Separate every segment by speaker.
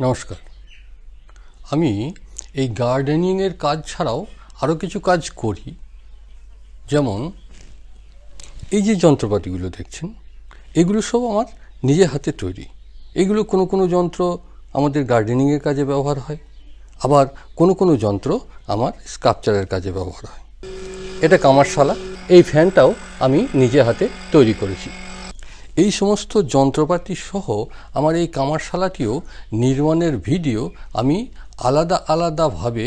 Speaker 1: নমস্কার। আমি এই গার্ডেনিংয়ের কাজ ছাড়াও আরও কিছু কাজ করি। যেমন এই যে যন্ত্রপাতিগুলো দেখছেন, এগুলো সব আমার নিজের হাতে তৈরি। এগুলো কোনো কোনো যন্ত্র আমাদের গার্ডেনিংয়ের কাজে ব্যবহার হয়, আবার কোনো কোনো যন্ত্র আমার স্কাল্পচারের কাজে ব্যবহার হয়। এটা কামারশালা। এই ফ্যানটাও আমি নিজে হাতে তৈরি করেছি। এই সমস্ত যন্ত্রপাতি সহ আমার এই কামারশালাটিও নির্মাণের ভিডিও আমি আলাদা আলাদাভাবে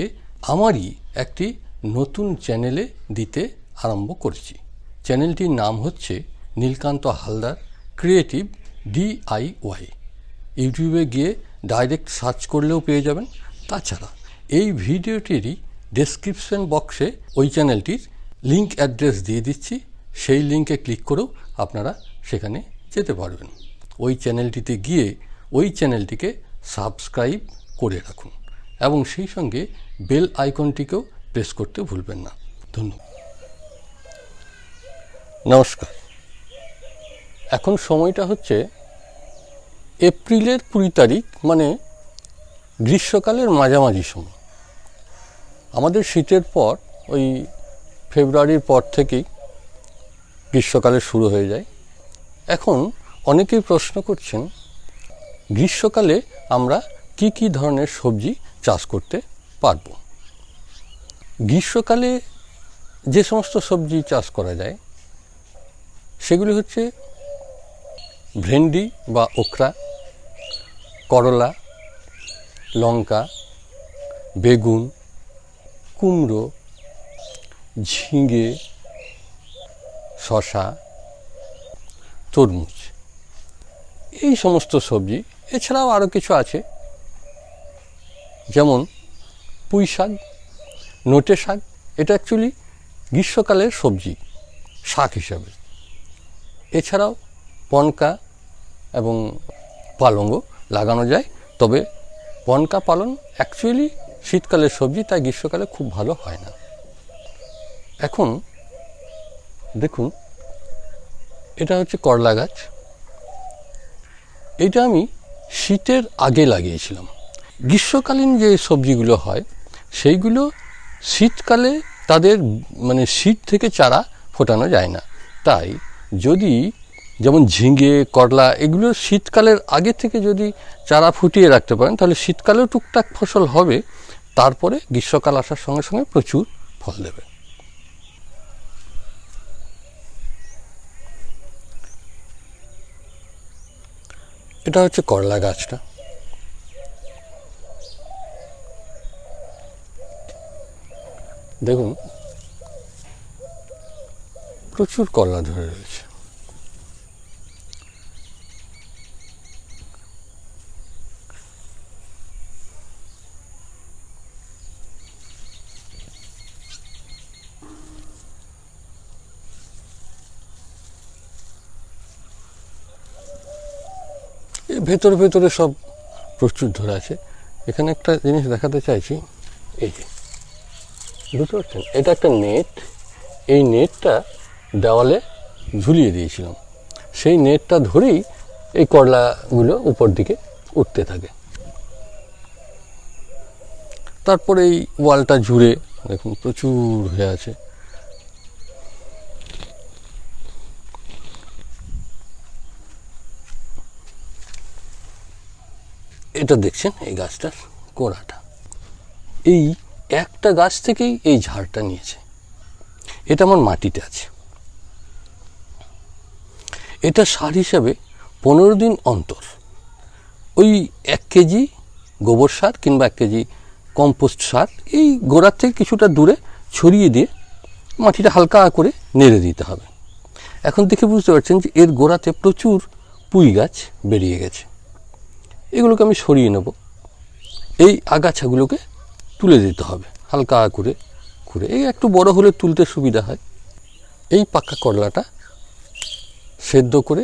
Speaker 1: আমারই একটি নতুন চ্যানেলে দিতে আরম্ভ করেছি। চ্যানেলটির নাম হচ্ছে নীলকান্ত হালদার ক্রিয়েটিভ DIY। ইউটিউবে গিয়ে ডাইরেক্ট সার্চ করলেও পেয়ে যাবেন। তাছাড়া এই ভিডিওটিরই ডেসক্রিপশন বক্সে ওই চ্যানেলটির লিঙ্ক অ্যাড্রেস দিয়ে দিচ্ছি। সেই লিঙ্কে ক্লিক করেও আপনারা সেখানে যেতে পারবেন। ওই চ্যানেলটিতে গিয়ে ওই চ্যানেলটিকে সাবস্ক্রাইব করে রাখুন এবং সেই সঙ্গে বেল আইকনটিকেও প্রেস করতে ভুলবেন না। ধন্যবাদ। নমস্কার। এখন সময়টা হচ্ছে এপ্রিলের 20 তারিখ, মানে গ্রীষ্মকালের মাঝামাঝি সময়। আমাদের শীতের পর ওই ফেব্রুয়ারির পর থেকেই গ্রীষ্মকালে শুরু হয়ে যায়। এখন অনেকেই প্রশ্ন করছেন গ্রীষ্মকালে আমরা কি কি ধরনের সবজি চাষ করতে পারব। গ্রীষ্মকালে যে সমস্ত সবজি চাষ করা যায় সেগুলি হচ্ছে ভেন্ডি বা ওকরা, করলা, লঙ্কা, বেগুন, কুমড়ো, ঝিঙে, শসা, তরমুজ, এই সমস্ত সবজি। এছাড়াও আরও কিছু আছে, যেমন পুঁই শাক, নোটে শাক। এটা অ্যাকচুয়ালি গ্রীষ্মকালের সবজি, শাক হিসাবে। এছাড়াও পনকা এবং পালঙ্গ লাগানো যায়, তবে পনকা পালং অ্যাকচুয়ালি শীতকালের সবজি, তাই গ্রীষ্মকালে খুব ভালো হয় না। এখন দেখুন, এটা হচ্ছে করলা গাছ। এটা আমি শীতের আগে লাগিয়েছিলাম। গ্রীষ্মকালীন যে সবজিগুলো হয় সেইগুলো শীতকালে তাদের মানে শীত থেকে চারা ফোটানো যায় না। তাই যদি যেমন ঝিঙে, করলা, এগুলো শীতকালের আগে থেকে যদি চারা ফুটিয়ে রাখতে পারেন তাহলে শীতকালেও টুকটাক ফসল হবে, তারপরে গ্রীষ্মকাল আসার সঙ্গে সঙ্গে প্রচুর ফল দেবে। এটা হচ্ছে করলা গাছটা। দেখুন, প্রচুর করলা ধরে রয়েছে। ভেতরে ভেতরে সব প্রচুর ধরে আছে। এখানে একটা জিনিস দেখাতে চাইছি, এই যে বুঝতে পারছেন, এটা একটা নেট। এই নেটটা দেওয়ালে ঝুলিয়ে দিয়েছিলাম। সেই নেটটা ধরেই এই করলাগুলো উপর দিকে উঠতে থাকে। তারপরে এই ওয়ালটা জুড়ে দেখুন প্রচুর হয়ে আছে। এটা দেখছেন এই গাছটার গোড়াটা, এই একটা গাছ থেকেই এই ঝাড়টা নিয়েছে। এটা আমার মাটিতে আছে। এটা সার হিসাবে 15 দিন অন্তর ওই 1 কেজি গোবর সার কিংবা 1 কেজি কম্পোস্ট সার এই গোড়ার থেকে কিছুটা দূরে ছড়িয়ে দিয়ে মাটিটা হালকা করে নেড়ে দিতে হবে। এখন দেখে বুঝতে পারছেন যে এর গোড়াতে প্রচুর পুঁই গাছ বেরিয়ে গেছে। এগুলোকে আমি সরিয়ে নেব। এই আগাছাগুলোকে তুলে দিতে হবে হালকা করে করে। এই একটু বড় হলে তুলতে সুবিধা হয়। এই পাকা করলাটা সেদ্ধ করে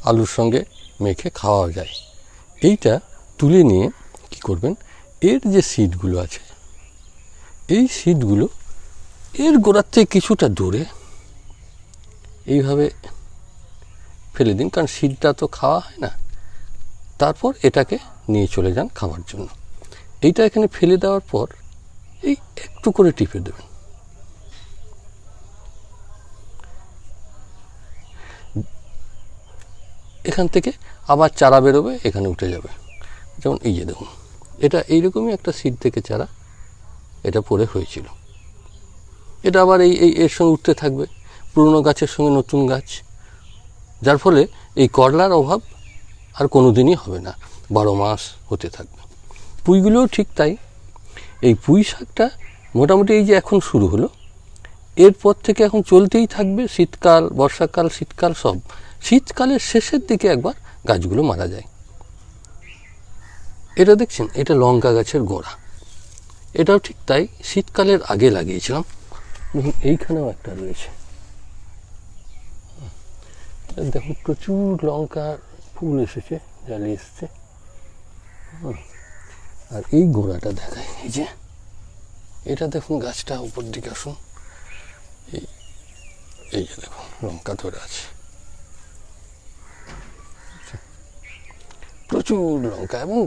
Speaker 1: আলুর সঙ্গে মেখে খাওয়া যায়। এইটা তুলে নিয়ে কি করবেন, এর যে সিডগুলো আছে এই সিডগুলো এর গোড়ার থেকে কিছুটা দূরে এইভাবে ফেলে দিন, কারণ সিডটা তো খাওয়া হয় না। তারপর এটাকে নিয়ে চলে যান খাওয়ার জন্য। এইটা এখানে ফেলে দেওয়ার পর এই একটু করে টিপে দেবেন। এখান থেকে আবার চারা বেরোবে, এখানে উঠে যাবে। যেমন এই যে দেখুন, এটা এইরকমই একটা সিড থেকে চারা এটা পড়ে হয়েছিল। এটা আবার এর সঙ্গে উঠতে থাকবে, পুরনো গাছের সঙ্গে নতুন গাছ, যার ফলে এই করলার অভাব আর কোনো দিনই হবে না, 12 মাস হতে থাকবে। পুঁইগুলোও ঠিক তাই। এই পুঁই শাকটা মোটামুটি এই যে এখন শুরু হলো, এরপর থেকে এখন চলতেই থাকবে, শীতকাল, বর্ষাকাল, শীতকাল সব। শীতকালের শেষের দিকে একবার গাছগুলো মারা যায়। এটা দেখছেন, এটা লঙ্কা গাছের গোড়া, এটাও ঠিক তাই, শীতকালের আগে লাগিয়েছিলাম। দেখুন এইখানেও একটা রয়েছে, দেখুন প্রচুর লঙ্কার ফুল এসেছে, জালি এসছে। আর এই গোড়াটা দেখায়, এই যে এটা দেখুন, গাছটা উপর দিকে আসুন, এই যে দেখুন লঙ্কা ধরে আছে, প্রচুর লঙ্কা। এবং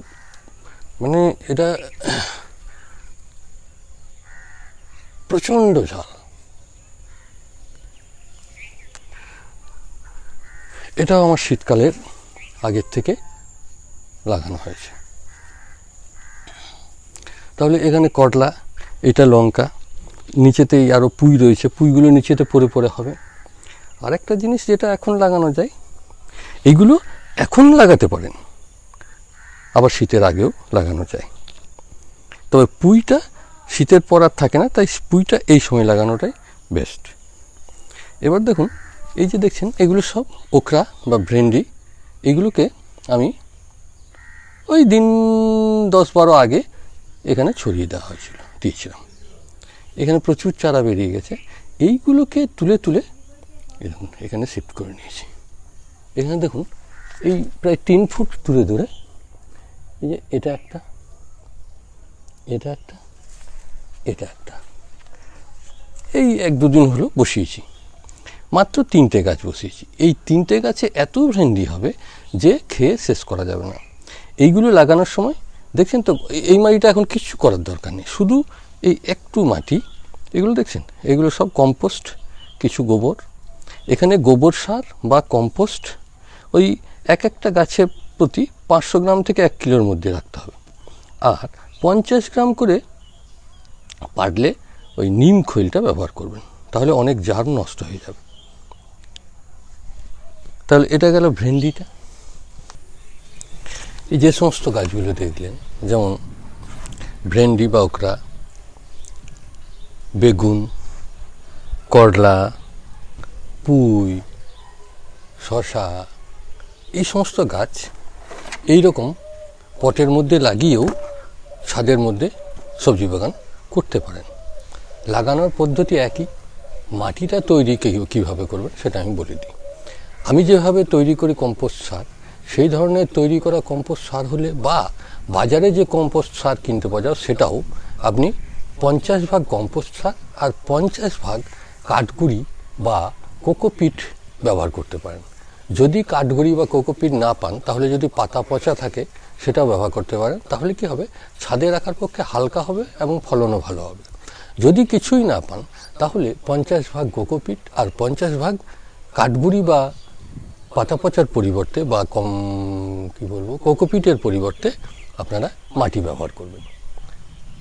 Speaker 1: মানে এটা প্রচণ্ড ঝাল। এটাও আমার শীতকালের আগের থেকে লাগানো হয়েছে। তাহলে এখানে করলা, এটা লঙ্কা, নিচেতেই আরও পুঁই রয়েছে, পুঁইগুলো নিচেতে পড়ে পড়ে হবে। আরেকটা জিনিস যেটা এখন লাগানো যায়, এইগুলো এখন লাগাতে পারেন, আবার শীতের আগেও লাগানো যায়। তবে পুঁইটা শীতের পর আর থাকে না, তাই পুঁইটা এই সময় লাগানোটাই বেস্ট। এবার দেখুন, এই যে দেখছেন, এগুলো সব ওকরা বা ভেন্ডি। এগুলোকে আমি ওই দিন 10-12 আগে এখানে ছড়িয়ে দেওয়া দিয়েছিলাম। এখানে প্রচুর চারা বেরিয়ে গেছে। এইগুলোকে তুলে তুলে দেখুন এখানে শিফট করে নিয়েছি। এখানে দেখুন, এই প্রায় 3 ফুট দূরে দূরে, এই যে এটা একটা, এটা একটা, এটা একটা, এই 1-2 দিন হলো বসিয়েছি। মাত্র 3টে গাছ বসিয়েছি। এই 3টে গাছে এত ভেন্ডি হবে যে খেয়ে শেষ করা যাবে না। এইগুলো লাগানোর সময় দেখছেন তো, এই মাটিটা এখন কিছু করার দরকার নেই, শুধু এই একটু মাটি, এগুলো দেখছেন, এগুলো সব কম্পোস্ট, কিছু গোবর। এখানে গোবর সার বা কম্পোস্ট ওই একটা গাছের প্রতি 500 গ্রাম থেকে 1 কিলোর মধ্যে রাখতে হবে। আর 50 গ্রাম করে পারলে ওই নিম খৈলটা ব্যবহার করবেন, তাহলে অনেক জার্ম নষ্ট হয়ে যাবে। তাহলে এটা গেল ভেন্ডিটা। এই যে সমস্ত গাছগুলো দেখলেন, যেমন ভেন্ডি বা ওকরা, বেগুন, করলা, পুঁই, শসা, এই সমস্ত গাছ এই রকম পটের মধ্যে লাগিয়েও ছাদের মধ্যে সবজি বাগান করতে পারেন। লাগানোর পদ্ধতি একই, মাটিটা তৈরি কীভাবে করবেন সেটা আমি বলে দিই। আমি যেভাবে তৈরি করি কম্পোস্ট সার, সেই ধরনের তৈরি করা কম্পোস্ট সার হলে, বা বাজারে যে কম্পোস্ট সার কিনতে পাওয়া যায়, সেটাও আপনি 50 ভাগ কম্পোস্ট সার আর 50 ভাগ কাঠগুঁড়ি বা কোকোপিট ব্যবহার করতে পারেন। যদি কাঠগুঁড়ি বা কোকোপিট না পান, তাহলে যদি পাতা পচা থাকে সেটাও ব্যবহার করতে পারেন। তাহলে কি হবে, ছাদে রাখার পক্ষে হালকা হবে এবং ফলনও ভালো হবে। যদি কিছুই না পান, তাহলে 50 ভাগ কোকোপিট আর 50 ভাগ কাঠগুঁড়ি বা পাতা পচার পরিবর্তে বা কোকোপিটের পরিবর্তে আপনারা মাটি ব্যবহার করবেন।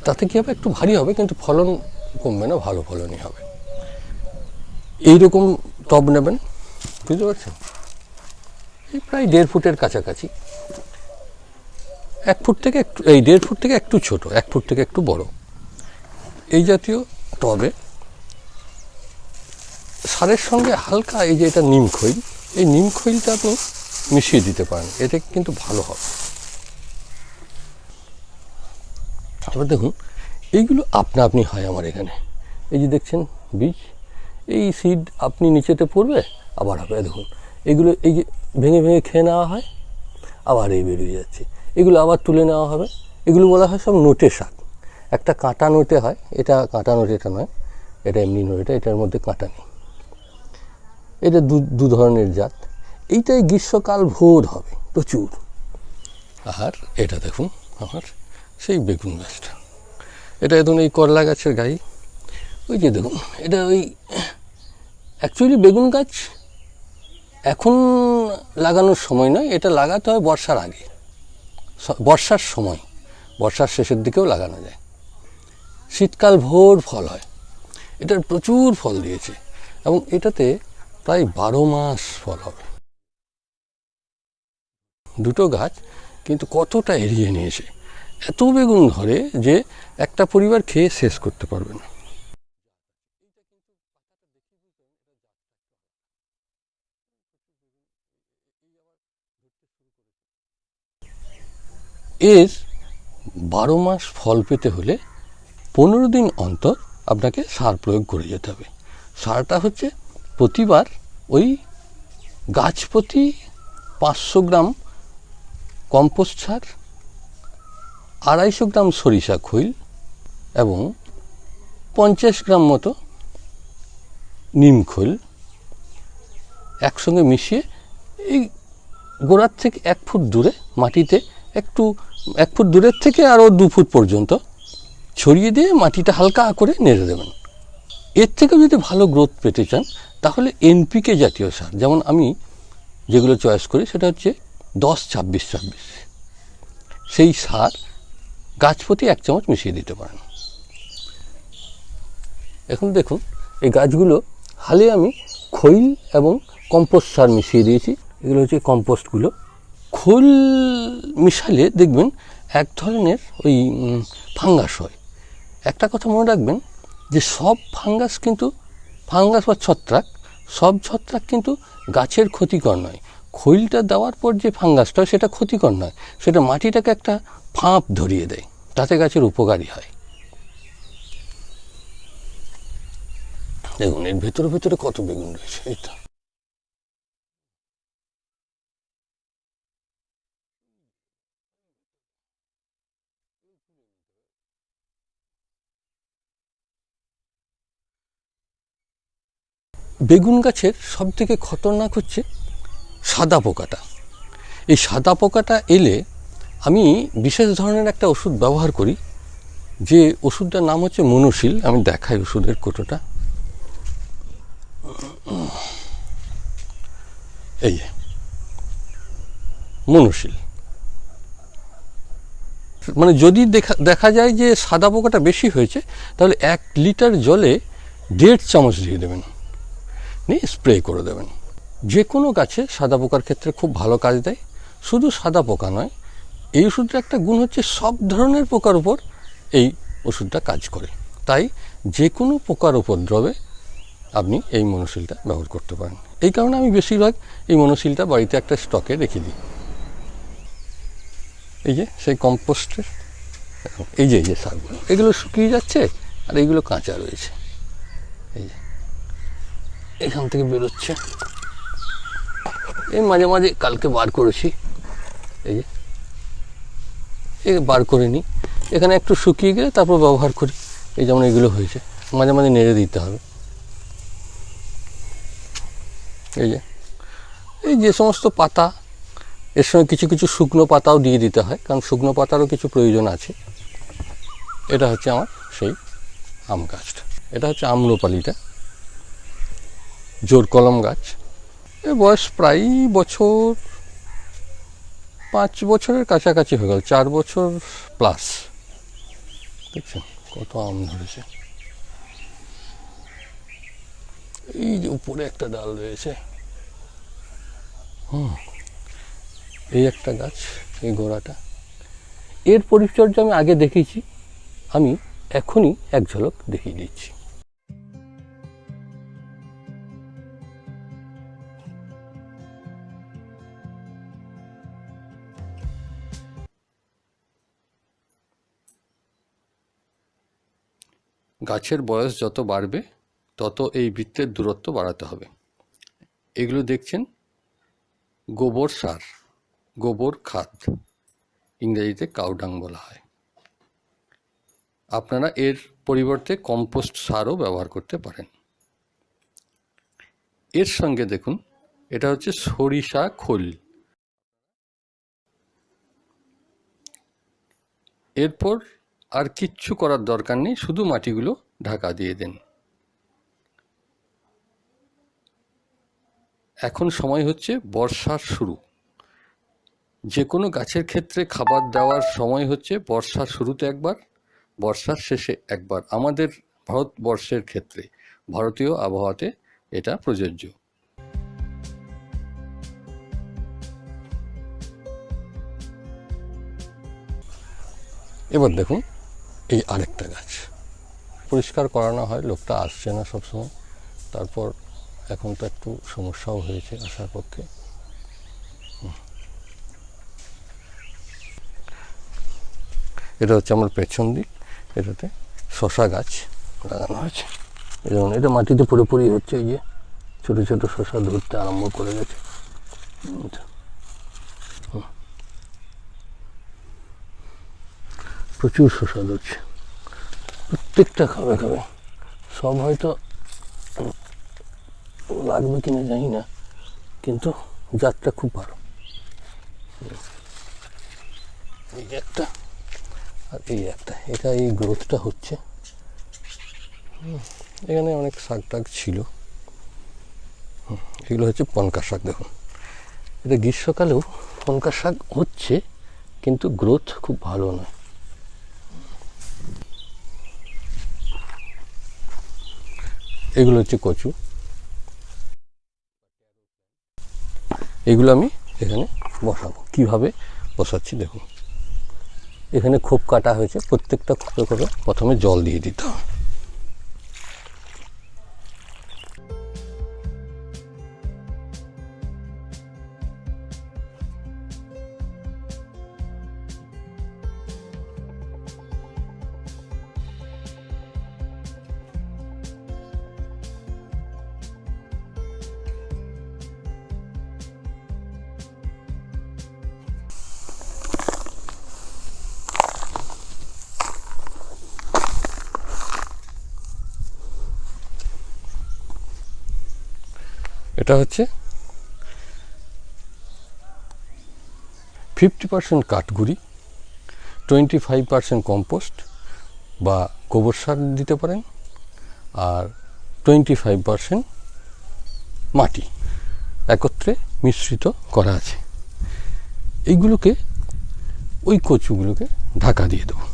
Speaker 1: তাতে কী হবে, একটু ভারী হবে কিন্তু ফলন কমবে না, ভালো ফলনই হবে। এইরকম টব নেবেন, বুঝতে পারছেন, এই প্রায় 1.5 ফুটের কাছাকাছি, 1 ফুট থেকে একটু, এই 1.5 ফুট থেকে একটু ছোট, 1 ফুট থেকে একটু বড়, এই জাতীয় টবে সারের সঙ্গে হালকা, এই যে এটা নিম খৈল, এই নিম খৈলটা আপনি মিশিয়ে দিতে পারেন, এটা কিন্তু ভালো হবে। এবার দেখুন, এইগুলো আপনা আপনি হয় আমার এখানে, এই যে দেখছেন বীজ, এই সিড আপনি নিচেতে পড়বে, আবার হবে। দেখুন এগুলো এই যে ভেঙে ভেঙে খেয়ে নেওয়া হয়, আবার এই বেরিয়ে যাচ্ছে, এগুলো আবার তুলে নেওয়া হবে। এগুলো বলা হয় সব নোটে শাক। একটা কাঁটা নোটে হয়, এটা কাঁটা নোটে, এটা নয়, এটা এমনি নোটে, এটার মধ্যে কাঁটা নেই। এটা দু ধরনের জাত। এইটাই গ্রীষ্মকাল ভোর হবে প্রচুর, আর এটা দেখুন আমার সেই বেগুন গাছটা, এটা এখন এই করলা গাছের গায়ে, ওই যে দেখুন এটা ওই অ্যাকচুয়ালি বেগুন গাছ এখন লাগানোর সময় নয়, এটা লাগাতে হয় বর্ষার আগে, বর্ষার সময়, বর্ষার শেষের দিকেও লাগানো যায়। শীতকাল ভোর ফল হয়, এটার প্রচুর ফল দিয়েছে এবং এটাতে প্রায় 12 মাস ফল হবে। দুটো গাছ কিন্তু কতটা এড়িয়ে নিয়েছে, এত বেগুন ধরে যে একটা পরিবার খেয়ে শেষ করতে পারবে না। এর 12 মাস ফল পেতে হলে 15 দিন অন্তর আপনাকে সার প্রয়োগ করে যেতে হবে। সারটা হচ্ছে প্রতিবার ওই গাছ প্রতি 500 গ্রাম কম্পোস্ট সার, 250 গ্রাম সরিষা খৈল এবং 50 গ্রাম মতো নিম খৈল একসঙ্গে মিশিয়ে এই গোড়ার থেকে 1 ফুট দূরে মাটিতে একটু 1 ফুট দূরের থেকে আরও 2 ফুট পর্যন্ত ছড়িয়ে দিয়ে মাটিটা হালকা করে নেড়ে দেবেন। এর থেকেও যদি ভালো গ্রোথ পেতে চান তাহলে এনপিকে জাতীয় সার, যেমন আমি যেগুলো চয়েস করি সেটা হচ্ছে 10-26-26, সেই সার গাছ প্রতি 1 চামচ মিশিয়ে দিতে পারেন। এখন দেখুন এই গাছগুলো হালে আমি খৈল এবং কম্পোস্ট সার মিশিয়ে দিয়েছি। এগুলো হচ্ছে কম্পোস্টগুলো। খৈল মিশালে দেখবেন এক ধরনের ওই ফাঙ্গাস হয়। একটা কথা মনে রাখবেন যে সব ফাঙ্গাস কিন্তু, ফাঙ্গাস বা ছত্রাক, সব ছত্রাক কিন্তু গাছের ক্ষতিকর নয়। খৈলটা দেওয়ার পর যে ফাঙ্গাসটা সেটা ক্ষতিকর নয়, সেটা মাটিটাকে একটা ফাঁপ ধরিয়ে দেয়, তাতে গাছের উপকারী হয়। দেখুন এর ভেতরে ভেতরে কত বেগুন রয়েছে, এইটা বেগুন গাছের সব থেকে খতরনাক হচ্ছে সাদা পোকাটা। এই সাদা পোকাটা এলে আমি বিশেষ ধরনের একটা ওষুধ ব্যবহার করি, যে ওষুধটার নাম হচ্ছে মনোসিল। আমি দেখাই ওষুধের কোটোটা, এই যে মনোসিল। মানে যদি দেখা যায় যে সাদা পোকাটা বেশি হয়েছে তাহলে 1 লিটার জলে 1.5 চামচ দিয়ে দেবেন, নিয়ে স্প্রে করে দেবেন। যে কোনো গাছে সাদা পোকার ক্ষেত্রে খুব ভালো কাজ দেয়। শুধু সাদা পোকা নয়, এই ওষুধটার একটা গুণ হচ্ছে সব ধরনের পোকার উপর এই ওষুধটা কাজ করে। তাই যে কোনো পোকার উপদ্রবে আপনি এই মনোসিলটা ব্যবহার করতে পারেন। এই কারণে আমি বেশিরভাগ এই মনোসিলটা বাড়িতে একটা স্টকে রেখে দিই। এই যে সেই কম্পোস্টের এই যে সারগুলো, এগুলো শুকিয়ে যাচ্ছে আর এইগুলো কাঁচা রয়েছে। এই যে এখান থেকে বেরোচ্ছে, এই মাঝে মাঝে কালকে বার করেছি, এই যে বার করে নিই, এখানে একটু শুকিয়ে গেলে তারপর ব্যবহার করি। এই যেমন এগুলো হয়েছে, মাঝে মাঝে নেড়ে দিতে হবে। এই যে সমস্ত পাতা, এর সঙ্গে কিছু কিছু শুকনো পাতাও দিয়ে দিতে হয়, কারণ শুকনো পাতারও কিছু প্রয়োজন আছে। এটা হচ্ছে আমার সেই আম গাছটা, এটা হচ্ছে আম্রপালিটা, জোর কলম গাছ। এর বয়স প্রায় 5 বছরের কাছাকাছি হয়ে গেল, 4 বছর প্লাস। দেখছেন কত আম ধরেছে। এই যে উপরে একটা ডাল রয়েছে, এই একটা গাছ, এই গোড়াটা। এর পরিচর্যা আমি আগে দেখেছি, আমি এখনই এক ঝলক দেখিয়ে দিচ্ছি। গাছের বয়স যত বাড়বে তত এই বৃত্তের দূরত্ব বাড়াতে হবে। এগুলো দেখছেন গোবর সার, গোবর খাদ, ইংরেজিতে কাউডাং বলা হয়। আপনারা এর পরিবর্তে কম্পোস্ট সারও ব্যবহার করতে পারেন। এর সঙ্গে দেখুন এটা হচ্ছে সরিষা খোল, এরপর আর কিচ্ছু করার দরকার নেই, শুধু মাটিগুলো ঢাকা দিয়ে দেন। এখন সময় হচ্ছে বর্ষার শুরু। যে কোনো গাছের ক্ষেত্রে খাবার দেওয়ার সময় হচ্ছে বর্ষার শুরুতে একবার, বর্ষার শেষে একবার। আমাদের ভারতবর্ষের ক্ষেত্রে, ভারতীয় আবহাওয়াতে এটা প্রযোজ্য। এবার দেখুন এই আরেকটা গাছ পরিষ্কার করানো হয়, লোকটা আসছে না সবসময়, তারপর এখন তো একটু সমস্যাও হয়েছে আসার পক্ষে। এটা হচ্ছে আমার পেছন দিক, এটাতে শশা গাছ লাগানো হয়েছে। যেমন এটা মাটিতে পুরোপুরি হচ্ছে, এই যে ছোটো ছোটো শশা ধরতে আরম্ভ করে গেছে। প্রচুর শশা ধরছে, প্রত্যেকটা খাবে খাবে। সব হয়তো লাগবে কিনা জানি না, কিন্তু জাতটা খুব ভালো। এই একটা আর এই একটা, এটা এই গ্রোথটা হচ্ছে। এখানে অনেক শাক টাক ছিল, এগুলো হচ্ছে পনকা শাক। দেখুন এটা গ্রীষ্মকালেও পনকা শাক হচ্ছে, কিন্তু গ্রোথ খুব ভালো নয়। এগুলো হচ্ছে কচু, এগুলো আমি এখানে বসাবো। কিভাবে বসাচ্ছি দেখুন, এখানে খোপ কাটা হয়েছে, প্রত্যেকটা খোপে করে প্রথমে জল দিয়ে দিতে হবে। এটা হচ্ছে 50% কাঠগুড়ি, 25% কম্পোস্ট বা গোবর সার দিতে পারেন, আর 25% মাটি একত্রে মিশ্রিত করা আছে। এইগুলোকে, ওই কচুগুলোকে ঢাকা দিয়ে দেবো।